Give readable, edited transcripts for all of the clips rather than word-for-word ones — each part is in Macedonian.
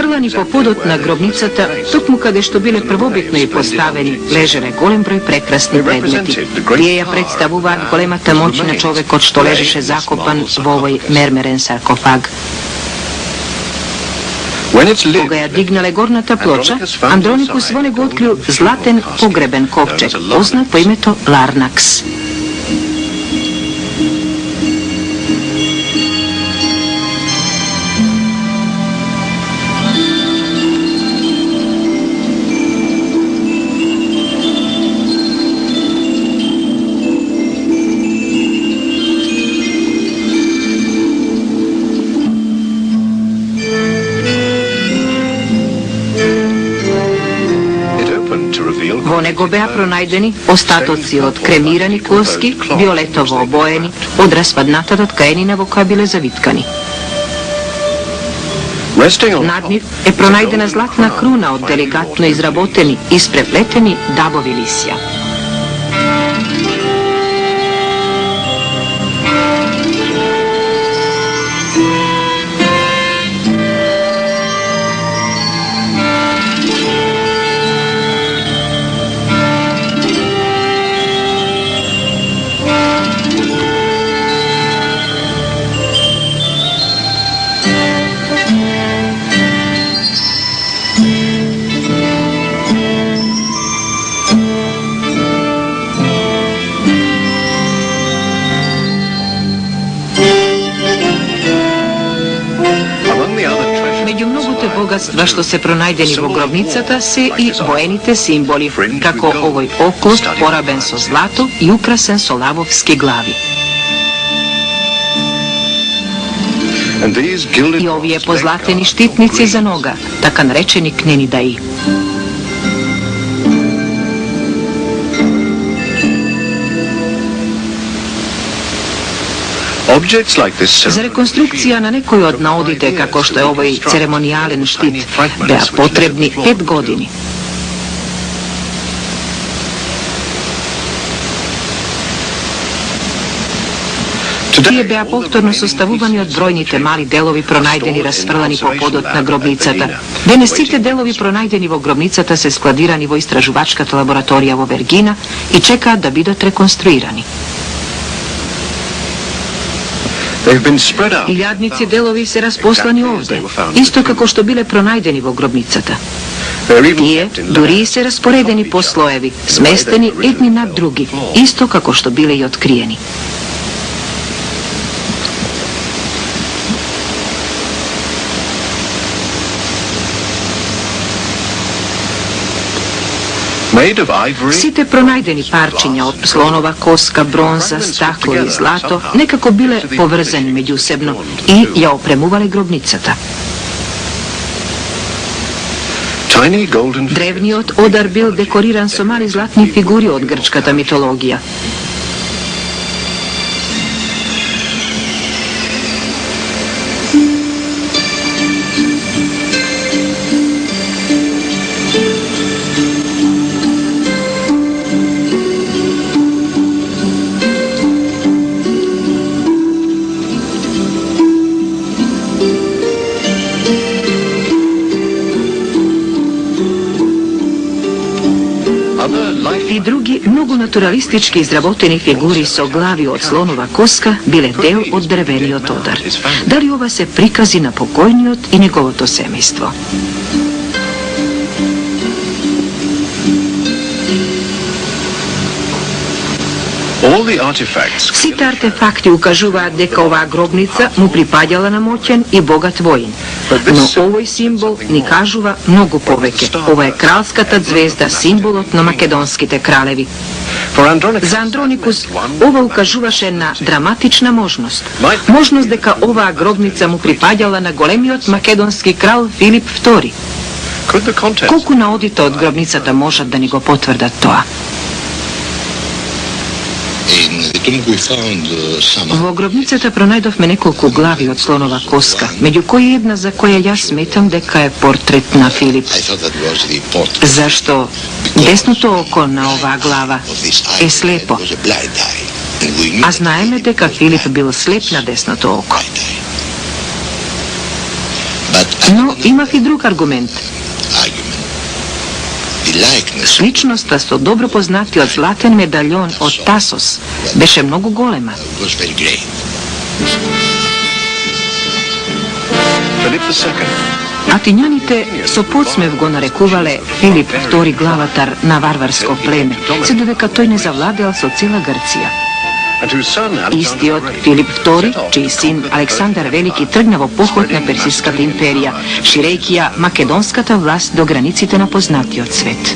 Расфрлани по подот на гробницата, токму каде што биле првобитно и поставени, лежеле голем број прекрасни предмети. Тие ја представуваат големата моќ на човекот што лежеше закопан во овој мермерен саркофаг. Кога ја дигнале горната плоча, Андроникус во него открил златен погребен ковчег, познат по името Ларнакс. Во него беа пронајдени остатоци од кремирани коски, виолетово обоени, од распаднатата ткаенина во која биле завиткани. Над нив е пронајдена златна круна од деликатно изработени, испреплетени дабови лисја. Богатства што се пронајдени во гробницата се и воените символи, како овој оклоп порабен со злато и украсен со лавовски глави. И овие позлатени штитници за нога, така наречени кненидаи. За реконструкција на некој од наодите, како што е овој церемонијален штит, беа потребни 5 години. Тие беа повторно составувани од бројните мали делови пронајдени расфрлани по подот на гробницата. Денес сите делови пронајдени во гробницата се складирани во истражувачката лабораторија во Вергина и чекаат да бидат реконструирани. Илјадници делови се распослани овде, исто како што биле пронајдени во гробницата. Тие дури и се распоредени по слоеви, сместени едни над други, исто како што биле и откриени. Сите пронајдени парчиња од слонова коска, бронза, стакло и злато некако биле поврзани меѓусебно и ја опремувале гробницата. Древниот одар бил декориран со мали златни фигури од грчката митологија. И други многу натуралистички изработени фигури со глави од слонова коска биле дел од дрвениот одар. Дали ова се прикази на покојниот и неговото семејство? Сите артефакти укажуваат дека оваа гробница му припаѓала на моќен и богат воин. Но овој символ ни кажува многу повеќе. Ова е кралската звезда, символот на македонските кралеви. За Андроникус ова укажуваше на драматична можност. Можност дека оваа гробница му припаѓала на големиот македонски крал Филип II. Колку наодите од гробницата можат да ни го потврдат тоа? Во гробницата пронајдовме неколку глави од слонова коска, меѓу кои една за која јас сметам дека е портрет на Филип. Зашто десното око на оваа глава е слепо, а знаеме дека Филип бил слеп на десното око. Но имах и друг аргумент. Сличноста со добро познатиот златен медальон од Тасос беше многу голема. Атињаните со подсмев го нарекувале Филип II главатар на варварско племе, се додека тој не завладеал со цела Грција. Истиот Филип II, чиј син Александар Велики тргна во поход на Персиската империја, ширејќи ја македонската власт до границите на познатиот свет.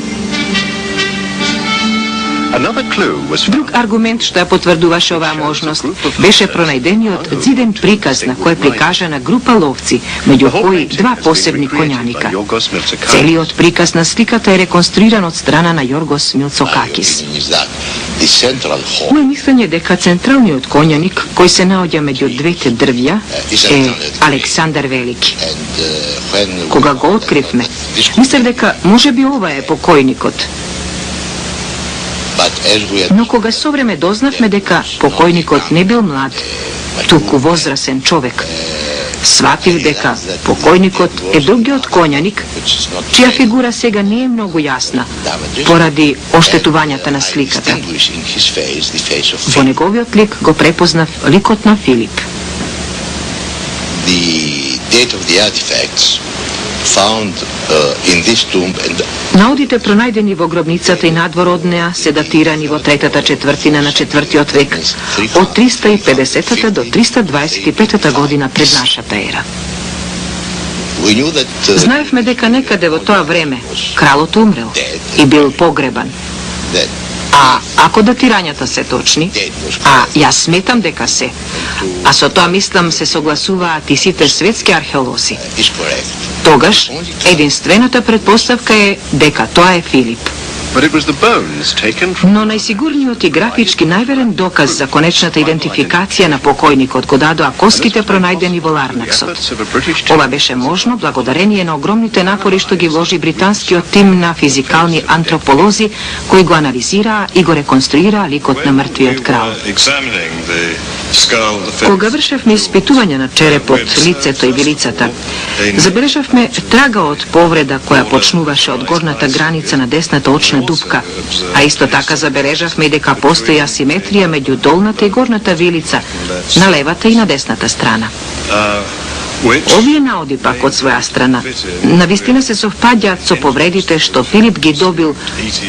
Друг аргумент што ја потврдуваше оваа можност беше пронајдениот зиден приказ на кој е прикажана група ловци, меѓу кои два посебни коњаника. Целиот приказ на сликата е реконструиран од страна на Јоргос Мицокакис. Моје мислење дека централниот коњаник кој се наоѓа меѓу двете дрвја е Александар Велики. Кога го откривме, мислев дека можеби ова е покојникот. Но кога со време дознавме дека покојникот не бил млад, туку возрасен човек, сватив дека покојникот е другиот коњаник, чија фигура сега не е многу јасна, поради оштетувањата на сликата. Во неговиот лик го препознав ликот на Филип. Наудите пронајдени во гробницата и надвор од неа се датирани во третата четвртина на 4 век, од 350 до 325 година пред нашата ера. Знаевме дека некаде во тоа време кралот умрел и бил погребан. А ако датирањата се точни, а јас сметам дека се, а со тоа мислам се согласуваат и сите светски археолози, тогаш единствената предпоставка е дека тоа е Филип. Но најсигурниот и графички најверен доказ за конечната идентификација на покојникот го дадоа коските пронајдени во Ларнаксот. Ова беше можно благодарение на огромните напори што ги вложи британскиот тим на физикални антрополози кои го анализираа и го реконструираа ликот на мртвиот крал. Кога вршевме испитување на черепот, лицето и вилицата, забележавме трага од повреда која почнуваше од горната граница на десната очна дупка, а исто така забележавме и дека постои асиметрија меѓу долната и горната вилица, на левата и на десната страна. Овие наоди пак од своја страна навистина се совпаѓаат со повредите што Филип ги добил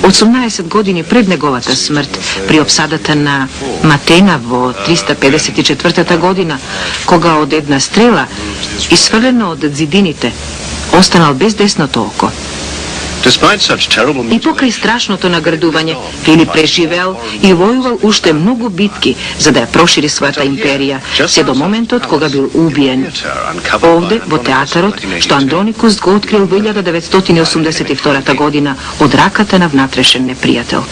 18 години пред неговата смрт при обсадата на Матена во 354 година, кога од една стрела, исфрлена од зидините, останал без десното око. И покрај страшното наградување, Филип преживеал и војувал уште многу битки за да ја прошири својата империја, се до моментот кога бил убиен. Овде, во театарот, што Андроникус го открил во 1982 година од раката на внатрешен непријател.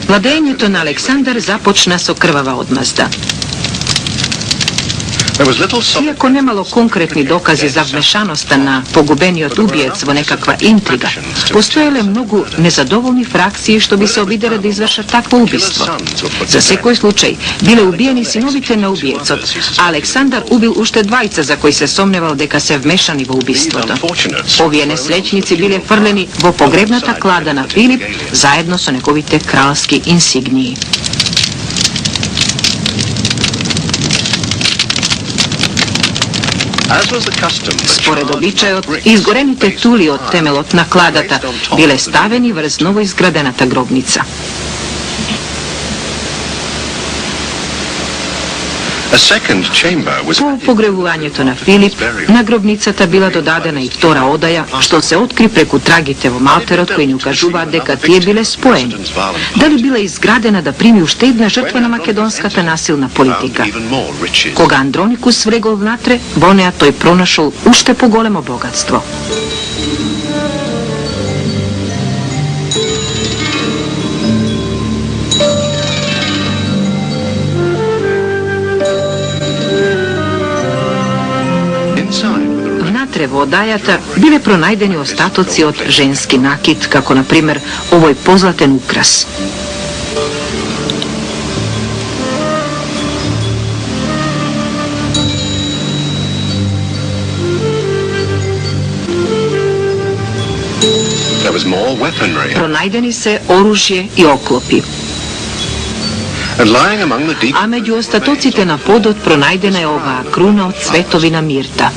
Владењето на Александар започна со крвава одмазда. Иако немало конкретни докази за вмешаноста на погубениот убиец во некаква интрига, постоеле многу незадоволни фракции што би се обиделе да извршат такво убиство. За секој случај биле убиени синовите на убиецот, а Александар убил уште двајца за кои се сомневал дека се вмешани во убиството. Овие несреќници биле фрлени во погребната клада на Филип заедно со неговите кралски инсигнии. Според обичајот, изгорените тули од темелот на кладата биле ставени врз новоизградената гробница. По погребувањето на Филип, на гробницата била додадена и втора одаја, што се откри преку трагите во малтерот кои ни укажуваат дека тие биле споени. Дали била изградена да прими уште една жртва на македонската насилна политика? Кога Андроникус врегол внатре, во неа тој пронашол уште поголемо богатство. Во одајата биле пронајдени остатоци од женски накид, како на пример овој позлатен украс. Pronajdeni se oružje i oklopi. A među ostatocite na podot pronajdena je ova kruna od cvetovina mirta.